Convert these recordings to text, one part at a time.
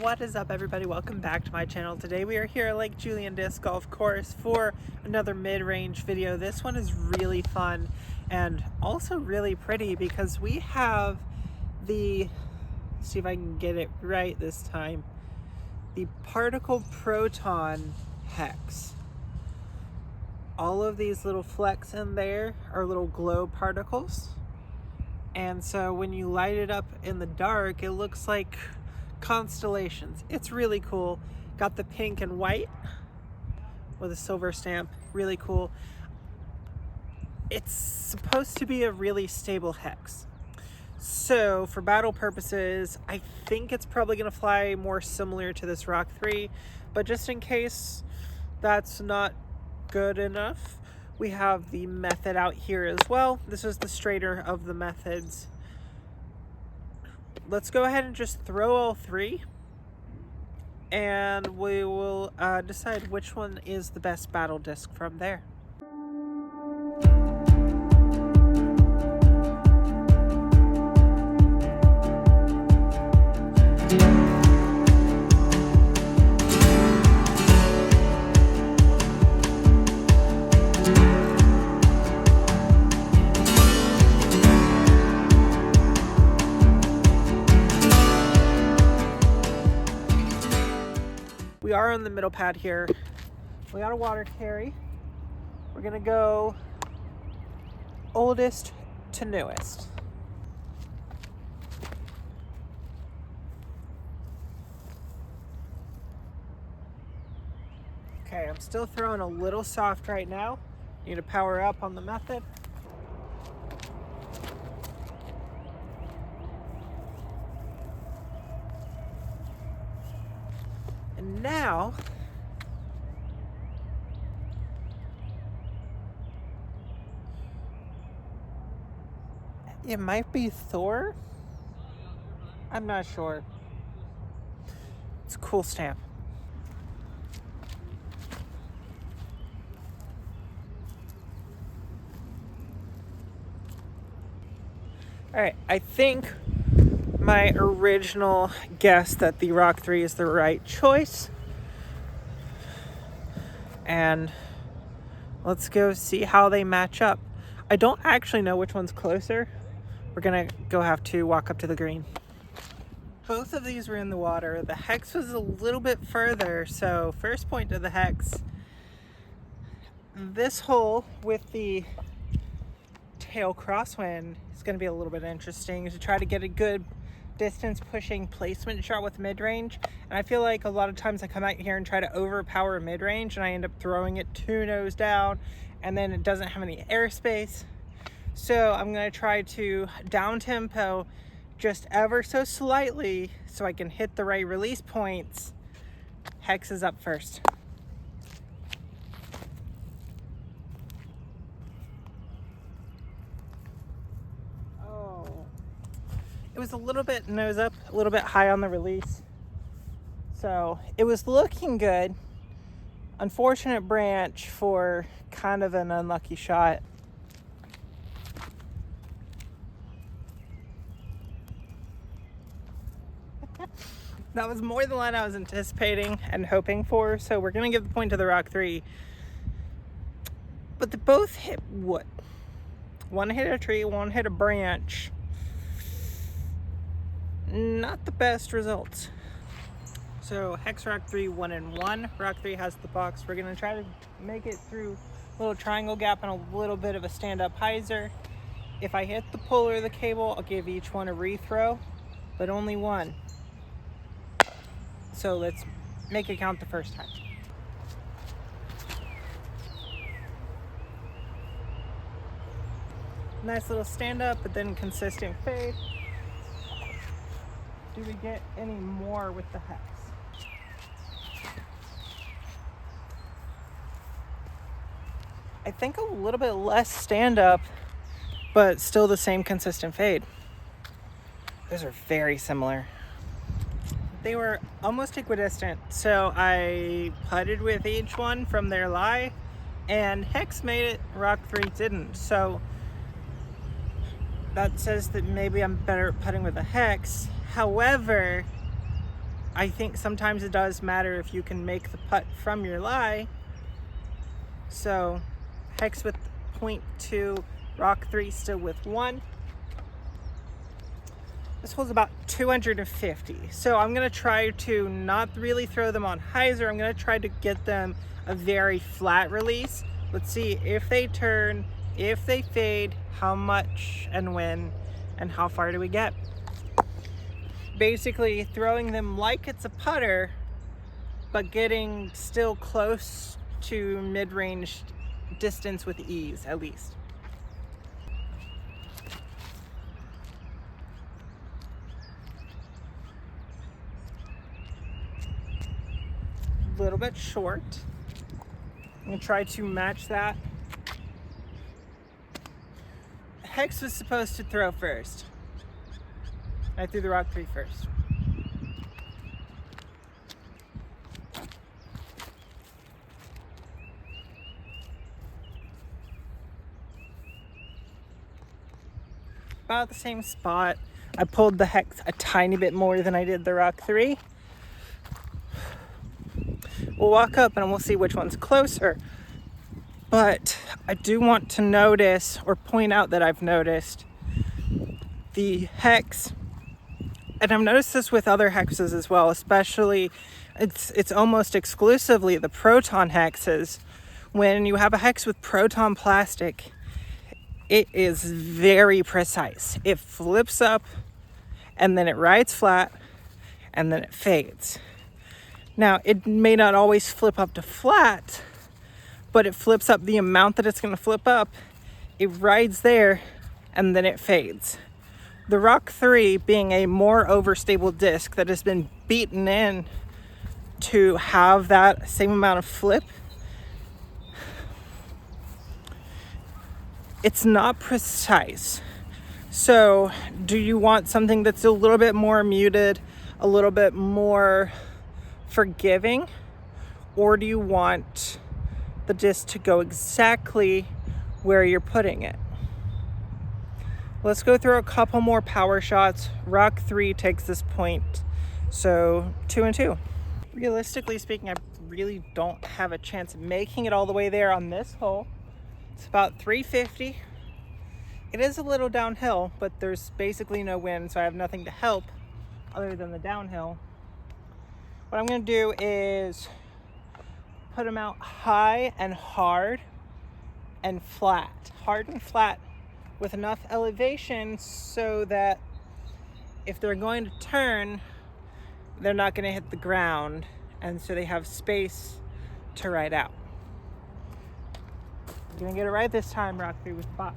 What is up, everybody? Welcome back to my channel. Today we are here at Lake Julian Disc Golf Course for another mid-range video. This one is really fun and also really pretty because we have the, let's see if I can get it right this time, the particle proton hex. All of these little flecks in there are little glow particles, and so when you light it up in the dark, it looks like constellations. It's really cool. Got the pink and white with a silver stamp. Really cool. It's supposed to be a really stable hex. So for battle purposes, I think it's probably going to fly more similar to this Roc3, but just in case that's not good enough, we have the method out here as well. This is the straighter of the methods. Let's go ahead and just throw all three, and we will decide which one is the best battle disc from there. We are on the middle pad here. We got a water carry. We're gonna go oldest to newest. Okay, I'm still throwing a little soft right now. Need to power up on the method. And now, it might be Thor. I'm not sure. It's a cool stamp. All right, I think my original guess that the Roc3 is the right choice. And let's go see how they match up. I don't actually know which one's closer. We're gonna go have to walk up to the green. Both of these were in the water. The hex was a little bit further, so first point to the hex. This hole with the tail crosswind is gonna be a little bit interesting to try to get a good distance pushing placement shot with mid-range, and I feel like a lot of times I come out here and try to overpower mid-range and I end up throwing it two nose down and then it doesn't have any airspace. So I'm going to try to down tempo just ever so slightly so I can hit the right release points. Hex is up first. It was a little bit nose up, a little bit high on the release. So it was looking good. Unfortunate branch for kind of an unlucky shot. That was more than what I was anticipating and hoping for. So we're gonna give the point to the Roc3. But they both hit wood. One hit a tree, one hit a branch. Not the best results. So Hex Roc3 1-1. Roc3 has the box. We're gonna try to make it through a little triangle gap and a little bit of a stand-up hyzer. If I hit the pull or the cable, I'll give each one a rethrow, but only one. So let's make it count the first time. Nice little stand-up, but then consistent fade. Do we get any more with the hex? I think a little bit less stand up, but still the same consistent fade. Those are very similar. They were almost equidistant, so I putted with each one from their lie, and Hex made it, Roc3 didn't. So that says that maybe I'm better at putting with a Hex. However, I think sometimes it does matter if you can make the putt from your lie. So Hex with 0.2, Roc3 still with 1. This hole's about 250. So I'm gonna try to not really throw them on hyzer. I'm gonna try to get them a very flat release. Let's see if they turn, if they fade, how much and when, and how far do we get. Basically throwing them like it's a putter, but getting still close to mid-range distance with ease, at least. A little bit short. I'm gonna try to match that. Hex was supposed to throw first. I threw the Roc3 first. About the same spot. I pulled the Hex a tiny bit more than I did the Roc3. We'll walk up and we'll see which one's closer. But I do want to notice or point out that I've noticed the Hex, and I've noticed this with other hexes as well, especially it's almost exclusively the proton hexes. When you have a hex with proton plastic, it is very precise. It flips up and then it rides flat and then it fades. Now, it may not always flip up to flat, but it flips up the amount that it's going to flip up. It rides there and then it fades. The Roc3 being a more overstable disc that has been beaten in to have that same amount of flip, it's not precise. So do you want something that's a little bit more muted, a little bit more forgiving, or do you want the disc to go exactly where you're putting it? Let's go through a couple more power shots. Roc3 takes this point, so 2 and 2. Realistically speaking, I really don't have a chance of making it all the way there on this hole. It's about 350. It is a little downhill, but there's basically no wind, so I have nothing to help other than the downhill. What I'm gonna do is put them out high and hard and flat. Hard and flat with enough elevation so that if they're going to turn, they're not going to hit the ground, and so they have space to ride out. You're going to get it right this time, Roc3 with box.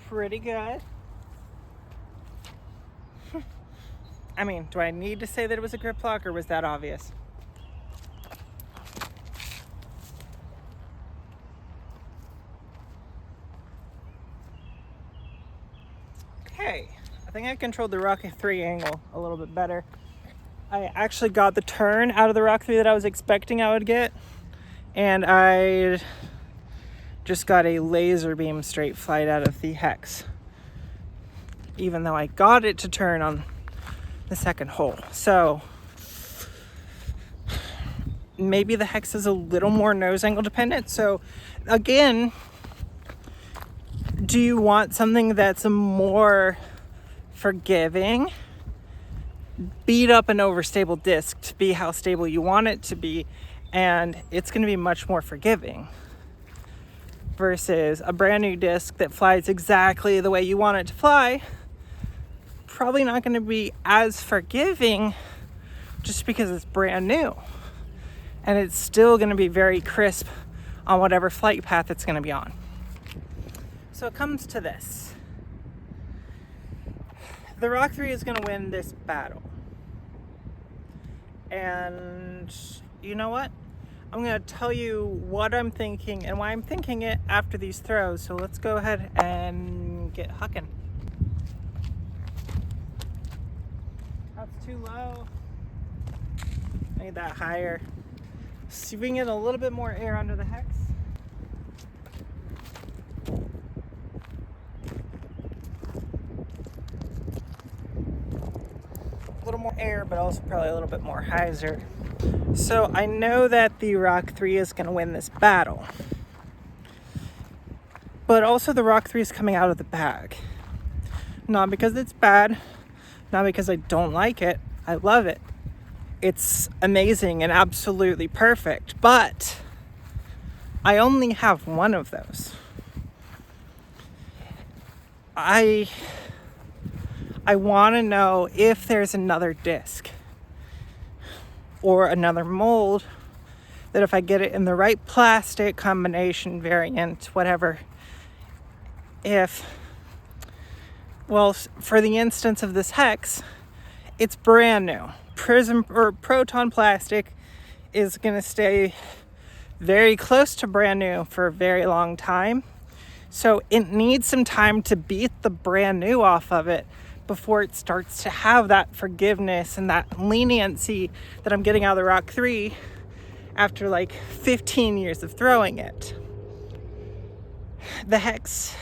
Pretty good. I mean, do I need to say that it was a grip lock, or was that obvious? Okay, I think I controlled the Roc3 angle a little bit better. I actually got the turn out of the Roc3 that I was expecting I would get, and I just got a laser beam straight flight out of the Hex, even though I got it to turn on the second hole. So maybe the Hex is a little more nose angle dependent. So again, do you want something that's more forgiving? Beat up an overstable disc to be how stable you want it to be, and it's going to be much more forgiving, versus a brand new disc that flies exactly the way you want it to fly. Probably not going to be as forgiving just because it's brand new, and it's still going to be very crisp on whatever flight path it's going to be on. So it comes to this. The Roc3 is going to win this battle, and you know what? I'm going to tell you what I'm thinking and why I'm thinking it after these throws. So let's go ahead and get hucking. That's too low. I need that higher. See if we can get a little bit more air under the Hex. little more air, but also probably a little bit more hyzer. So I know that the Roc3 is going to win this battle. But also the Roc3 is coming out of the bag. Not because it's bad, not because I don't like it. I love it. It's amazing and absolutely perfect, but I only have one of those. I want to know if there's another disc or another mold that if I get it in the right plastic combination, variant, whatever, well, for the instance of this hex, it's brand new. Prism or proton plastic is going to stay very close to brand new for a very long time. So it needs some time to beat the brand new off of it before it starts to have that forgiveness and that leniency that I'm getting out of the Roc3 after like 15 years of throwing it. The hex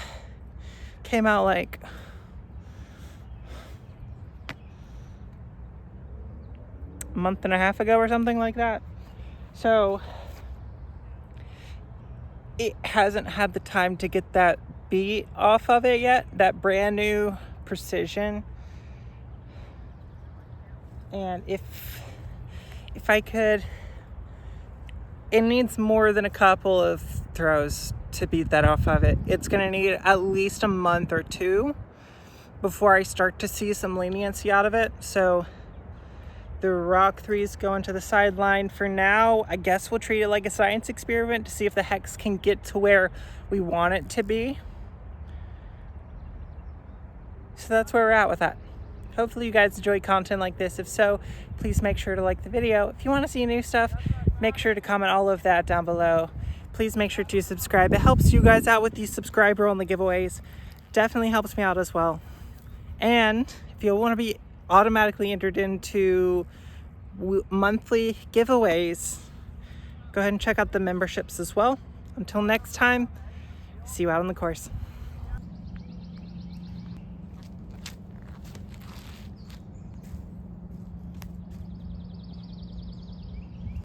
came out like a month and a half ago or something like that. So it hasn't had the time to get that beat off of it yet, that brand new precision. And if I could, it needs more than a couple of throws to beat that off of it. It's going to need at least a month or two before I start to see some leniency out of it. So the Roc3 is going to the sideline for now. I guess we'll treat it like a science experiment to see if the hex can get to where we want it to be. So that's where we're at with that. Hopefully you guys enjoy content like this. If so, please make sure to like the video. If you want to see new stuff, make sure to comment all of that down below. Please make sure to subscribe. It helps you guys out with these subscriber-only giveaways. Definitely helps me out as well. And if you want to be automatically entered into monthly giveaways, go ahead and check out the memberships as well. Until next time, see you out on the course.